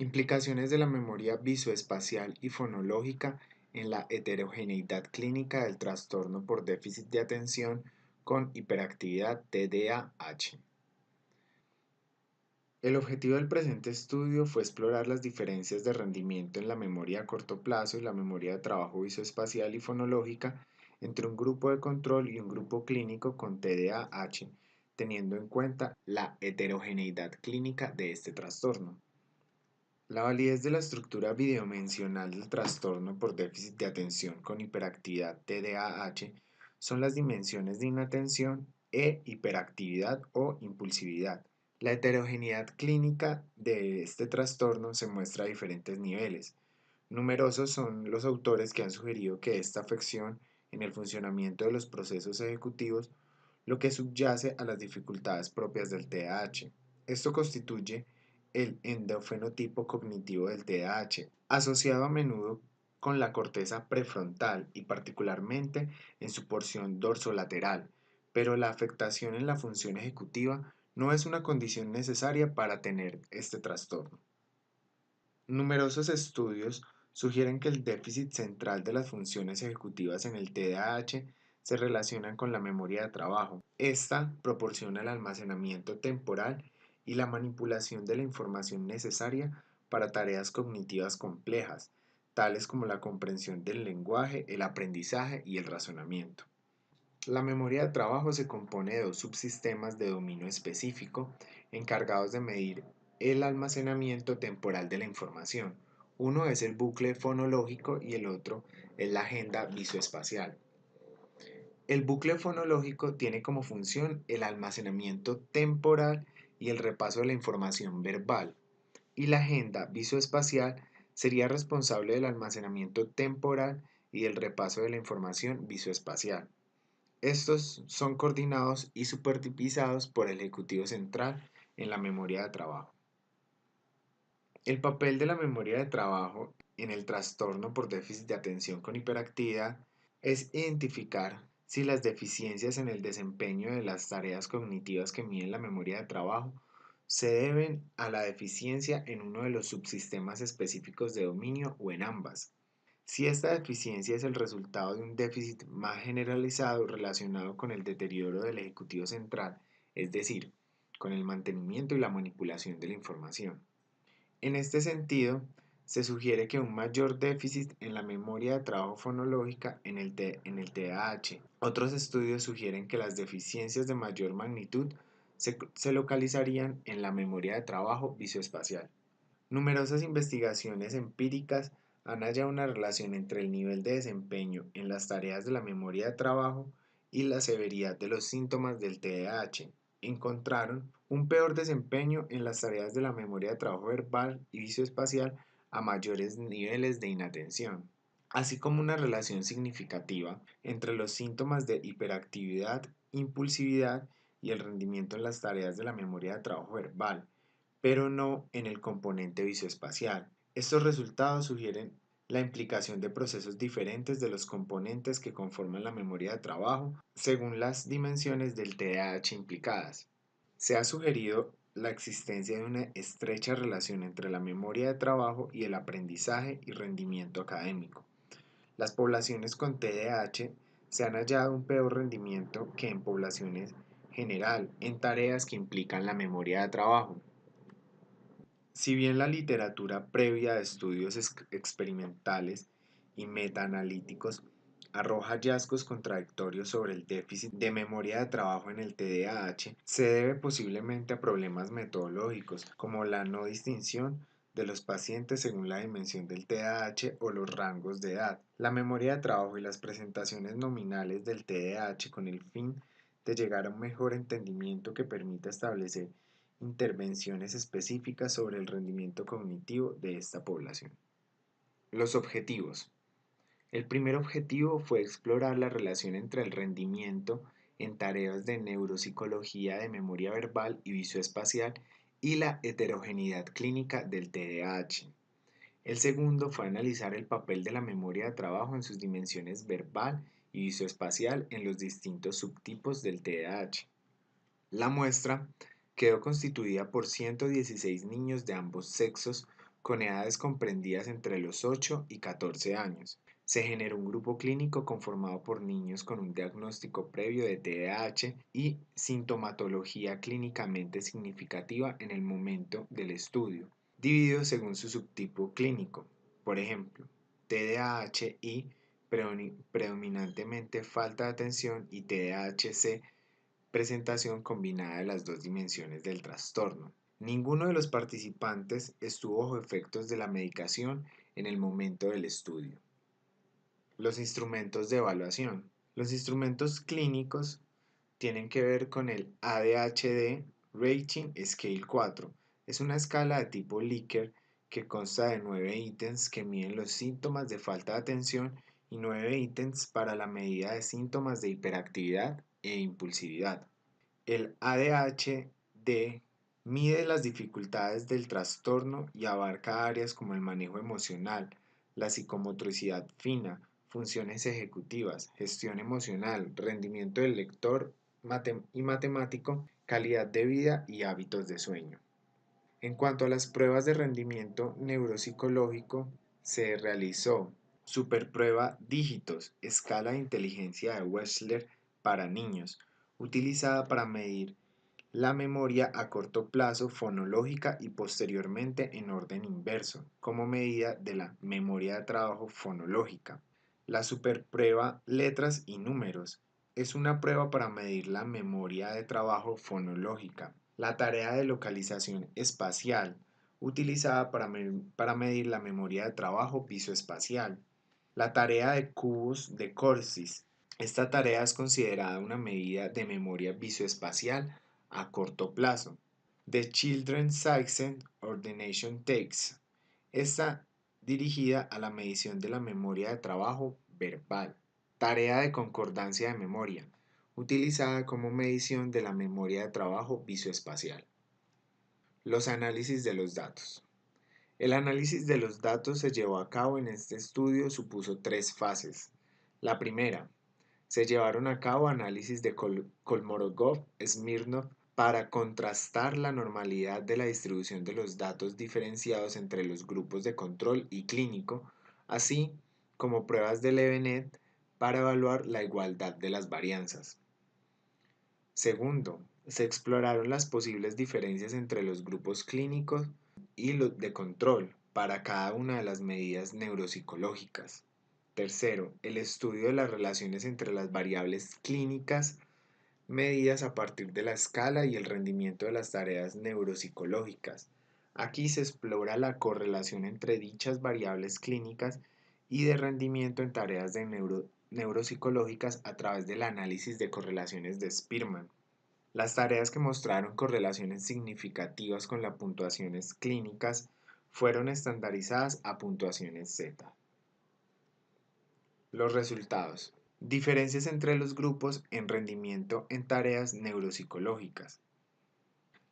Implicaciones de la memoria visoespacial y fonológica en la heterogeneidad clínica del trastorno por déficit de atención con hiperactividad TDAH. El objetivo del presente estudio fue explorar las diferencias de rendimiento en la memoria a corto plazo y la memoria de trabajo visoespacial y fonológica entre un grupo de control y un grupo clínico con TDAH, teniendo en cuenta la heterogeneidad clínica de este trastorno. La validez de la estructura bidimensional del trastorno por déficit de atención con hiperactividad TDAH son las dimensiones de inatención e hiperactividad o impulsividad. La heterogeneidad clínica de este trastorno se muestra a diferentes niveles. Numerosos son los autores que han sugerido que esta afección en el funcionamiento de los procesos ejecutivos lo que subyace a las dificultades propias del TDAH. Esto constituye el endofenotipo cognitivo del TDAH, asociado a menudo con la corteza prefrontal y particularmente en su porción dorsolateral, pero la afectación en la función ejecutiva no es una condición necesaria para tener este trastorno. Numerosos estudios sugieren que el déficit central de las funciones ejecutivas en el TDAH se relaciona con la memoria de trabajo. Esta proporciona el almacenamiento temporal y la manipulación de la información necesaria para tareas cognitivas complejas, tales como la comprensión del lenguaje, el aprendizaje y el razonamiento. La memoria de trabajo se compone de dos subsistemas de dominio específico encargados de medir el almacenamiento temporal de la información. Uno es el bucle fonológico y el otro es la agenda visoespacial. El bucle fonológico tiene como función el almacenamiento temporal y el repaso de la información verbal, y la agenda visoespacial sería responsable del almacenamiento temporal y del repaso de la información visoespacial. Estos son coordinados y supervisados por el Ejecutivo Central en la memoria de trabajo. El papel de la memoria de trabajo en el trastorno por déficit de atención con hiperactividad es identificar si las deficiencias en el desempeño de las tareas cognitivas que miden la memoria de trabajo se deben a la deficiencia en uno de los subsistemas específicos de dominio o en ambas. Si esta deficiencia es el resultado de un déficit más generalizado relacionado con el deterioro del ejecutivo central, es decir, con el mantenimiento y la manipulación de la información. En este sentido, se sugiere que un mayor déficit en la memoria de trabajo fonológica en el TDAH. Otros estudios sugieren que las deficiencias de mayor magnitud se localizarían en la memoria de trabajo visoespacial. Numerosas investigaciones empíricas han hallado una relación entre el nivel de desempeño en las tareas de la memoria de trabajo y la severidad de los síntomas del TDAH. Encontraron un peor desempeño en las tareas de la memoria de trabajo verbal y visoespacial a mayores niveles de inatención, así como una relación significativa entre los síntomas de hiperactividad, impulsividad y el rendimiento en las tareas de la memoria de trabajo verbal, pero no en el componente visoespacial. Estos resultados sugieren la implicación de procesos diferentes de los componentes que conforman la memoria de trabajo según las dimensiones del TDAH implicadas. Se ha sugerido la existencia de una estrecha relación entre la memoria de trabajo y el aprendizaje y rendimiento académico. Las poblaciones con TDAH se han hallado un peor rendimiento que en poblaciones general en tareas que implican la memoria de trabajo. Si bien la literatura previa de estudios experimentales y metaanalíticos arroja hallazgos contradictorios sobre el déficit de memoria de trabajo en el TDAH, se debe posiblemente a problemas metodológicos, como la no distinción de los pacientes según la dimensión del TDAH o los rangos de edad. La memoria de trabajo y las presentaciones nominales del TDAH con el fin de llegar a un mejor entendimiento que permita establecer intervenciones específicas sobre el rendimiento cognitivo de esta población. Los objetivos. El primer objetivo fue explorar la relación entre el rendimiento en tareas de neuropsicología de memoria verbal y visoespacial y la heterogeneidad clínica del TDAH. El segundo fue analizar el papel de la memoria de trabajo en sus dimensiones verbal y visoespacial en los distintos subtipos del TDAH. La muestra quedó constituida por 116 niños de ambos sexos con edades comprendidas entre los 8 y 14 años. Se generó un grupo clínico conformado por niños con un diagnóstico previo de TDAH y sintomatología clínicamente significativa en el momento del estudio, dividido según su subtipo clínico. Por ejemplo, TDAH y predominantemente falta de atención y TDAH-C, presentación combinada de las dos dimensiones del trastorno. Ninguno de los participantes estuvo bajo efectos de la medicación en el momento del estudio. Los instrumentos de evaluación. Los instrumentos clínicos tienen que ver con el ADHD Rating Scale 4. Es una escala de tipo Likert que consta de 9 ítems que miden los síntomas de falta de atención y 9 ítems para la medida de síntomas de hiperactividad e impulsividad. El ADHD mide las dificultades del trastorno y abarca áreas como el manejo emocional, la psicomotricidad fina, funciones ejecutivas, gestión emocional, rendimiento del lector y matemático, calidad de vida y hábitos de sueño. En cuanto a las pruebas de rendimiento neuropsicológico, se realizó Superprueba Dígitos, escala de inteligencia de Wechsler para niños, utilizada para medir la memoria a corto plazo fonológica y posteriormente en orden inverso, como medida de la memoria de trabajo fonológica. La superprueba Letras y Números es una prueba para medir la memoria de trabajo fonológica. La tarea de localización espacial, utilizada para medir la memoria de trabajo visoespacial. La tarea de cubos de Corsis. Esta tarea es considerada una medida de memoria visoespacial a corto plazo. The Children's Science Ordination Takes. Está dirigida a la medición de la memoria de trabajo verbal. Tarea de concordancia de memoria, utilizada como medición de la memoria de trabajo visoespacial. Los análisis de los datos. El análisis de los datos se llevó a cabo en este estudio, supuso tres fases. La primera, se llevaron a cabo análisis de Kolmogorov-Smirnov para contrastar la normalidad de la distribución de los datos diferenciados entre los grupos de control y clínico, así como pruebas de Levenet para evaluar la igualdad de las varianzas. Segundo, se exploraron las posibles diferencias entre los grupos clínicos y los de control para cada una de las medidas neuropsicológicas. Tercero, el estudio de las relaciones entre las variables clínicas medidas a partir de la escala y el rendimiento de las tareas neuropsicológicas. Aquí se explora la correlación entre dichas variables clínicas y de rendimiento en tareas de neuropsicológicas a través del análisis de correlaciones de Spearman. Las tareas que mostraron correlaciones significativas con las puntuaciones clínicas fueron estandarizadas a puntuaciones Z. Los resultados. Diferencias entre los grupos en rendimiento en tareas neuropsicológicas.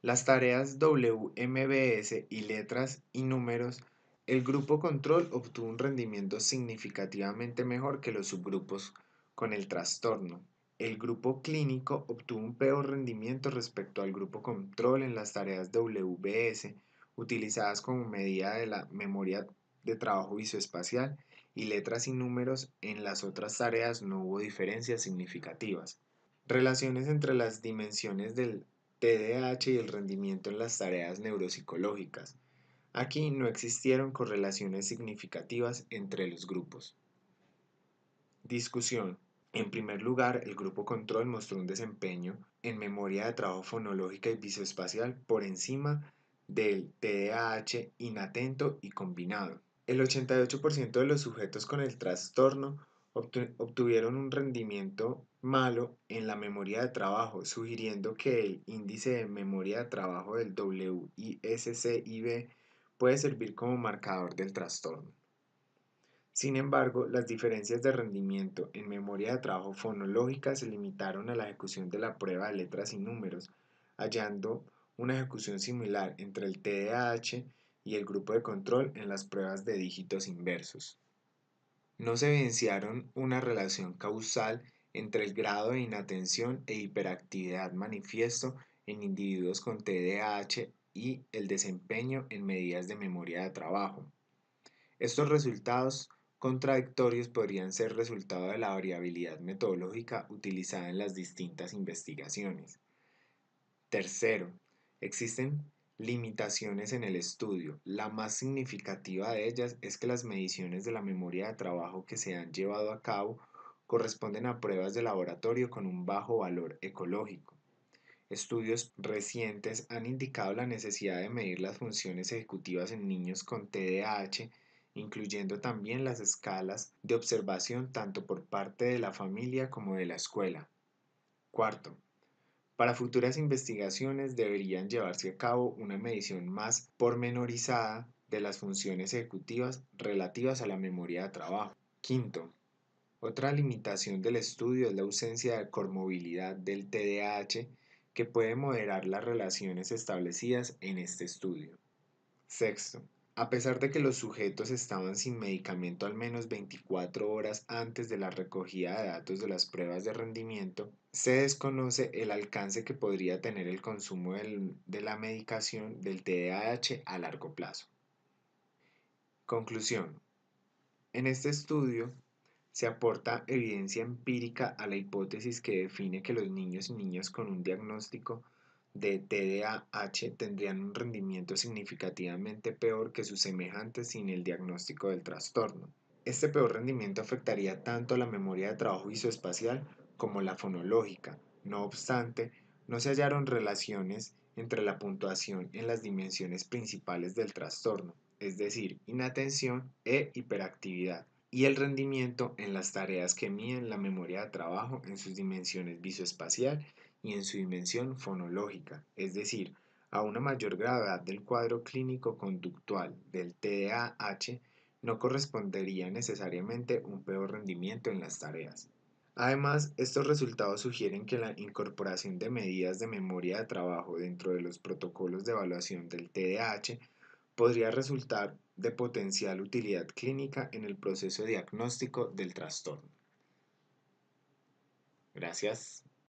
Las tareas WMBS y letras y números, el grupo control obtuvo un rendimiento significativamente mejor que los subgrupos con el trastorno. El grupo clínico obtuvo un peor rendimiento respecto al grupo control en las tareas WBS, utilizadas como medida de la memoria de trabajo visoespacial, y letras y números. En las otras tareas no hubo diferencias significativas. Relaciones entre las dimensiones del TDAH y el rendimiento en las tareas neuropsicológicas. Aquí no existieron correlaciones significativas entre los grupos. Discusión. En primer lugar, el grupo control mostró un desempeño en memoria de trabajo fonológica y visoespacial por encima del TDAH inatento y combinado. El 88% de los sujetos con el trastorno obtuvieron un rendimiento malo en la memoria de trabajo, sugiriendo que el índice de memoria de trabajo del WISC-IB puede servir como marcador del trastorno. Sin embargo, las diferencias de rendimiento en memoria de trabajo fonológica se limitaron a la ejecución de la prueba de letras y números, hallando una ejecución similar entre el TDAH y el grupo de control en las pruebas de dígitos inversos. No se evidenciaron una relación causal entre el grado de inatención e hiperactividad manifiesto en individuos con TDAH y el desempeño en medidas de memoria de trabajo. Estos resultados contradictorios podrían ser resultado de la variabilidad metodológica utilizada en las distintas investigaciones. Tercero, existen limitaciones en el estudio. La más significativa de ellas es que las mediciones de la memoria de trabajo que se han llevado a cabo corresponden a pruebas de laboratorio con un bajo valor ecológico. Estudios recientes han indicado la necesidad de medir las funciones ejecutivas en niños con TDAH, incluyendo también las escalas de observación tanto por parte de la familia como de la escuela. Cuarto, para futuras investigaciones deberían llevarse a cabo una medición más pormenorizada de las funciones ejecutivas relativas a la memoria de trabajo. Quinto, otra limitación del estudio es la ausencia de comorbilidad del TDAH que puede moderar las relaciones establecidas en este estudio. Sexto, a pesar de que los sujetos estaban sin medicamento al menos 24 horas antes de la recogida de datos de las pruebas de rendimiento, se desconoce el alcance que podría tener el consumo de la medicación del TDAH a largo plazo. Conclusión. En este estudio se aporta evidencia empírica a la hipótesis que define que los niños y niñas con un diagnóstico de TDAH tendrían un rendimiento significativamente peor que sus semejantes sin el diagnóstico del trastorno. Este peor rendimiento afectaría tanto la memoria de trabajo visoespacial como la fonológica. No obstante, no se hallaron relaciones entre la puntuación en las dimensiones principales del trastorno, es decir, inatención e hiperactividad, y el rendimiento en las tareas que miden la memoria de trabajo en sus dimensiones visoespacial y en su dimensión fonológica, es decir, a una mayor gravedad del cuadro clínico conductual del TDAH no correspondería necesariamente un peor rendimiento en las tareas. Además, estos resultados sugieren que la incorporación de medidas de memoria de trabajo dentro de los protocolos de evaluación del TDAH podría resultar de potencial utilidad clínica en el proceso diagnóstico del trastorno. Gracias.